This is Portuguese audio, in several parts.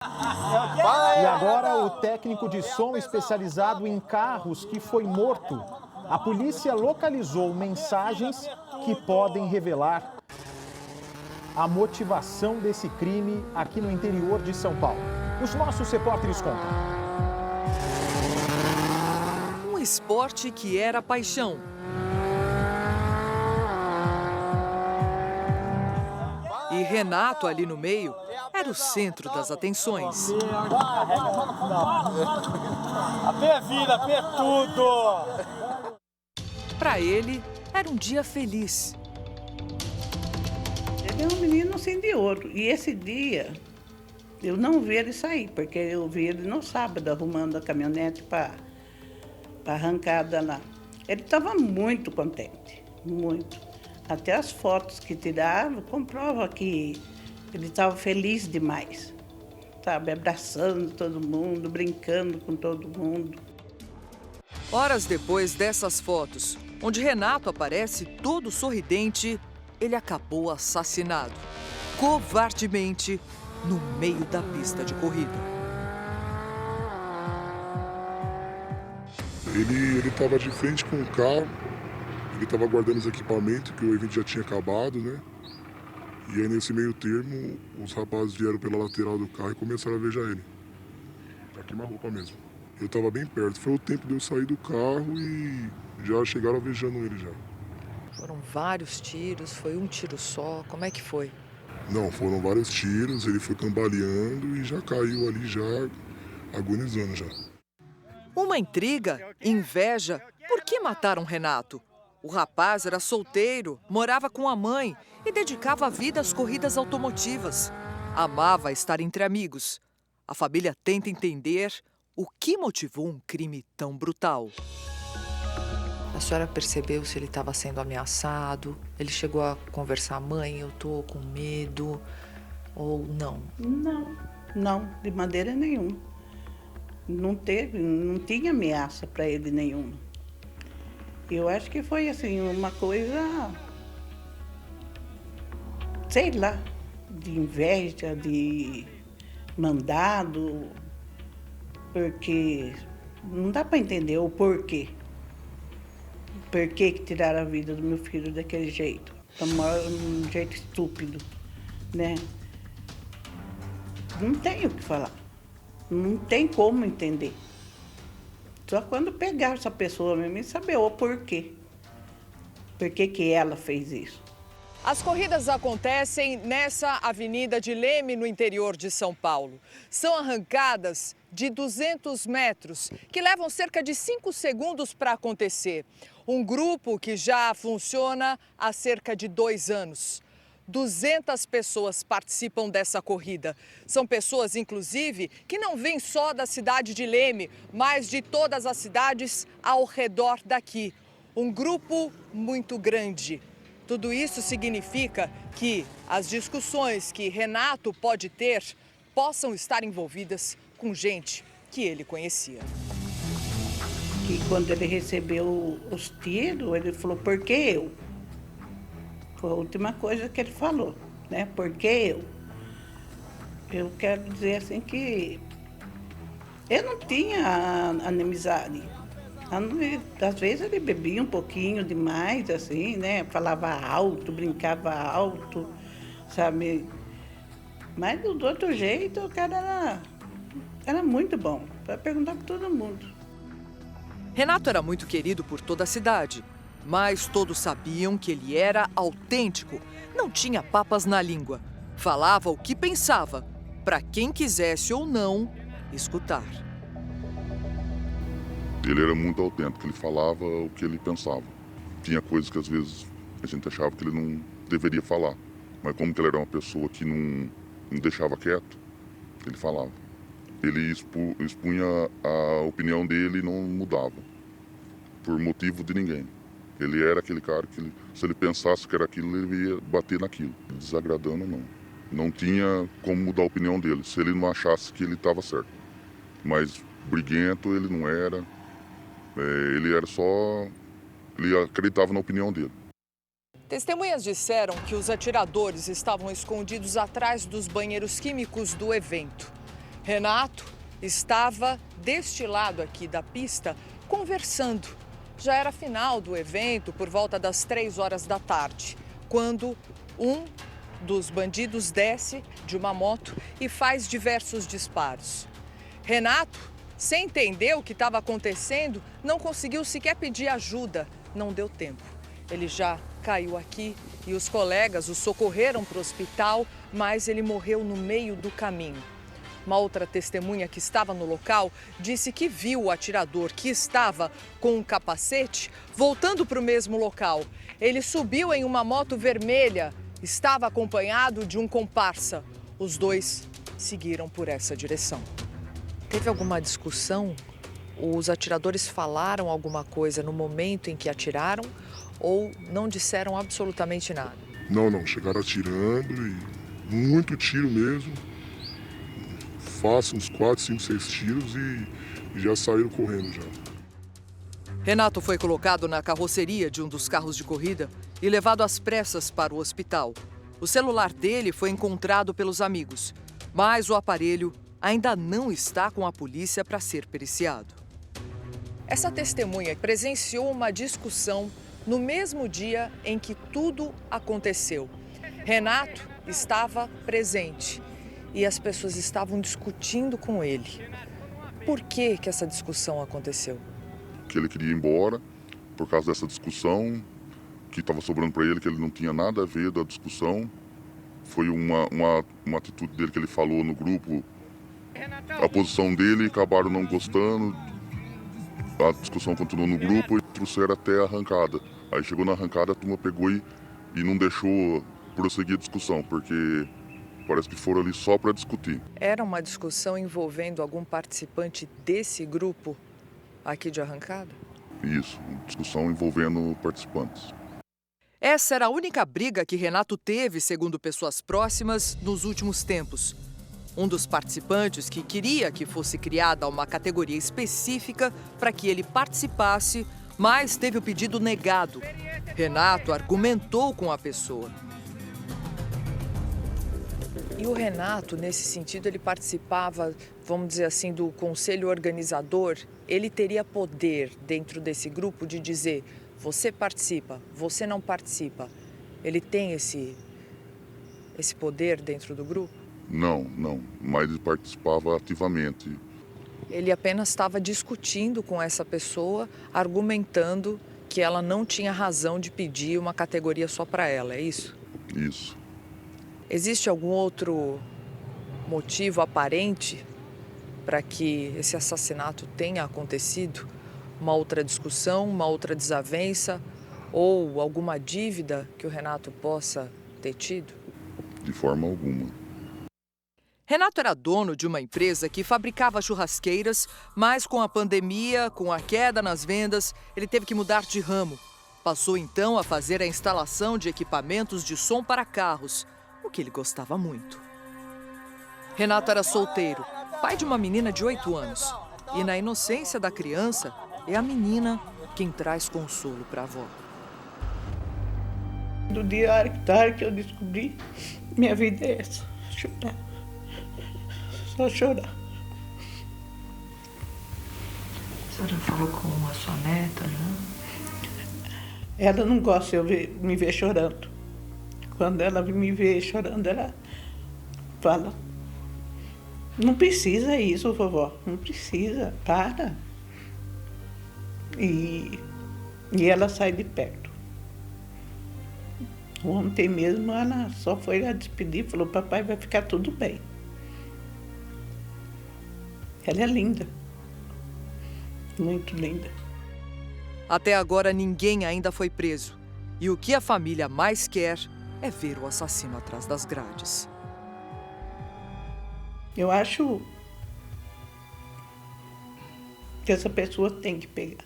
E agora o técnico de som especializado em carros que foi morto. A polícia localizou mensagens que podem revelar a motivação desse crime aqui no interior de São Paulo. Os nossos repórteres contam. Um esporte que era paixão. E Renato, ali no meio, era o centro das atenções. A pé é vida, a pé é tudo! Para ele, era um dia feliz. Ele é um menino assim de ouro. E esse dia, eu não vi ele sair, porque eu vi ele no sábado arrumando a caminhonete para arrancada lá. Ele estava muito contente, muito. Até as fotos que tirava comprovam que ele estava feliz demais, sabe? Abraçando todo mundo, brincando com todo mundo. Horas depois dessas fotos, onde Renato aparece todo sorridente, ele acabou assassinado, covardemente, no meio da pista de corrida. Ele estava de frente com o carro, ele estava guardando os equipamentos, que o evento já tinha acabado, né? E aí, nesse meio termo, os rapazes vieram pela lateral do carro e começaram a vejar ele. Pra queima-roupa mesmo. Eu estava bem perto, foi o tempo de eu sair do carro e já chegaram alvejando ele já. Foram vários tiros, foi um tiro só, como é que foi? Não, foram vários tiros, ele foi cambaleando e já caiu ali, já agonizando já. Uma intriga, inveja, por que mataram Renato? O rapaz era solteiro, morava com a mãe e dedicava a vida às corridas automotivas. Amava estar entre amigos. A família tenta entender o que motivou um crime tão brutal. A senhora percebeu se ele estava sendo ameaçado? Ele chegou a conversar, mãe, eu tô com medo, ou não? Não, de maneira nenhuma. Não tinha ameaça para ele nenhuma. Eu acho que foi assim, uma coisa, sei lá, de inveja, de mandado, porque não dá para entender o porquê. Por que tiraram a vida do meu filho daquele jeito? Um jeito estúpido, né? Não tem o que falar. Não tem como entender. Só quando pegar essa pessoa mesmo e saber o porquê. Por que ela fez isso. As corridas acontecem nessa avenida de Leme, no interior de São Paulo. São arrancadas de 200 metros, que levam cerca de 5 segundos para acontecer. Um grupo que já funciona há cerca de 2 anos. 200 pessoas participam dessa corrida. São pessoas, inclusive, que não vêm só da cidade de Leme, mas de todas as cidades ao redor daqui. Um grupo muito grande. Tudo isso significa que as discussões que Renato pode ter possam estar envolvidas com gente que ele conhecia. E quando ele recebeu os tiros, ele falou, por que eu? Foi a última coisa que ele falou, né? Por que eu? Eu quero dizer assim que eu não tinha inimizade. Às vezes ele bebia um pouquinho demais, assim, né? Falava alto, brincava alto, sabe? Mas do outro jeito o cara era muito bom. Vai perguntar para todo mundo. Renato era muito querido por toda a cidade. Mas todos sabiam que ele era autêntico, não tinha papas na língua. Falava o que pensava, para quem quisesse ou não escutar. Ele era muito autêntico, ele falava o que ele pensava. Tinha coisas que às vezes a gente achava que ele não deveria falar. Mas como que ele era uma pessoa que não deixava quieto, ele falava. Ele expunha a opinião dele e não mudava, por motivo de ninguém. Ele era aquele cara que, se ele pensasse que era aquilo, ele ia bater naquilo. Desagradando, não. Não tinha como mudar a opinião dele, se ele não achasse que ele estava certo. Mas briguento ele não era. Ele era só... Ele acreditava na opinião dele. Testemunhas disseram que os atiradores estavam escondidos atrás dos banheiros químicos do evento. Renato estava deste lado aqui da pista conversando. Já era final do evento, por volta das 3 horas da tarde, quando um dos bandidos desce de uma moto e faz diversos disparos. Renato, sem entender o que estava acontecendo, não conseguiu sequer pedir ajuda. Não deu tempo. Ele já caiu aqui e os colegas o socorreram para o hospital, mas ele morreu no meio do caminho. Uma outra testemunha que estava no local disse que viu o atirador, que estava com um capacete, voltando para o mesmo local. Ele subiu em uma moto vermelha, estava acompanhado de um comparsa. Os dois seguiram por essa direção. Teve alguma discussão? Os atiradores falaram alguma coisa no momento em que atiraram ou não disseram absolutamente nada? Não, chegaram atirando e muito tiro mesmo. Faço uns 4, 5, 6 tiros e já saíram correndo já. Renato foi colocado na carroceria de um dos carros de corrida e levado às pressas para o hospital. O celular dele foi encontrado pelos amigos, mas o aparelho ainda não está com a polícia para ser periciado. Essa testemunha presenciou uma discussão no mesmo dia em que tudo aconteceu. Renato estava presente e as pessoas estavam discutindo com ele. Por que essa discussão aconteceu? Que ele queria ir embora por causa dessa discussão, que estava sobrando para ele, que ele não tinha nada a ver da discussão. Foi uma atitude dele que ele falou no grupo, a posição dele, acabaram não gostando. A discussão continuou no grupo e trouxeram até a arrancada. Aí chegou na arrancada, a turma pegou e não deixou prosseguir a discussão, porque parece que foram ali só para discutir. Era uma discussão envolvendo algum participante desse grupo aqui de arrancada? Isso, discussão envolvendo participantes. Essa era a única briga que Renato teve, segundo pessoas próximas, nos últimos tempos. Um dos participantes que queria que fosse criada uma categoria específica para que ele participasse, mas teve o pedido negado. Renato argumentou com a pessoa. E o Renato, nesse sentido, ele participava, vamos dizer assim, do conselho organizador. Ele teria poder dentro desse grupo de dizer: você participa, você não participa. Ele tem esse poder dentro do grupo? Não, mas ele participava ativamente. Ele apenas estava discutindo com essa pessoa, argumentando que ela não tinha razão de pedir uma categoria só para ela, é isso? Isso. Existe algum outro motivo aparente para que esse assassinato tenha acontecido? Uma outra discussão, uma outra desavença ou alguma dívida que o Renato possa ter tido? De forma alguma. Renato era dono de uma empresa que fabricava churrasqueiras, mas com a pandemia, com a queda nas vendas, ele teve que mudar de ramo. Passou então a fazer a instalação de equipamentos de som para carros, o que ele gostava muito. Renato era solteiro, pai de uma menina de 8 anos. E na inocência da criança, é a menina quem traz consolo para a avó. Do dia que eu descobri, minha vida é essa, chorar. Só chorar. A senhora falou com a sua neta, né? Ela não gosta de me ver chorando. Quando ela me vê chorando, ela fala: não precisa isso, vovó, não precisa, para. E ela sai de perto. Ontem mesmo ela só foi lá despedir e falou: papai, vai ficar tudo bem. Ela é linda, muito linda. Até agora ninguém ainda foi preso. E o que a família mais quer é ver o assassino atrás das grades. Eu acho que essa pessoa tem que pegar.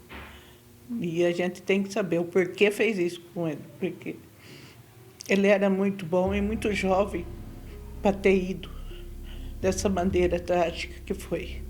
E a gente tem que saber o porquê fez isso com ele. Porque ele era muito bom e muito jovem para ter ido dessa maneira trágica que foi.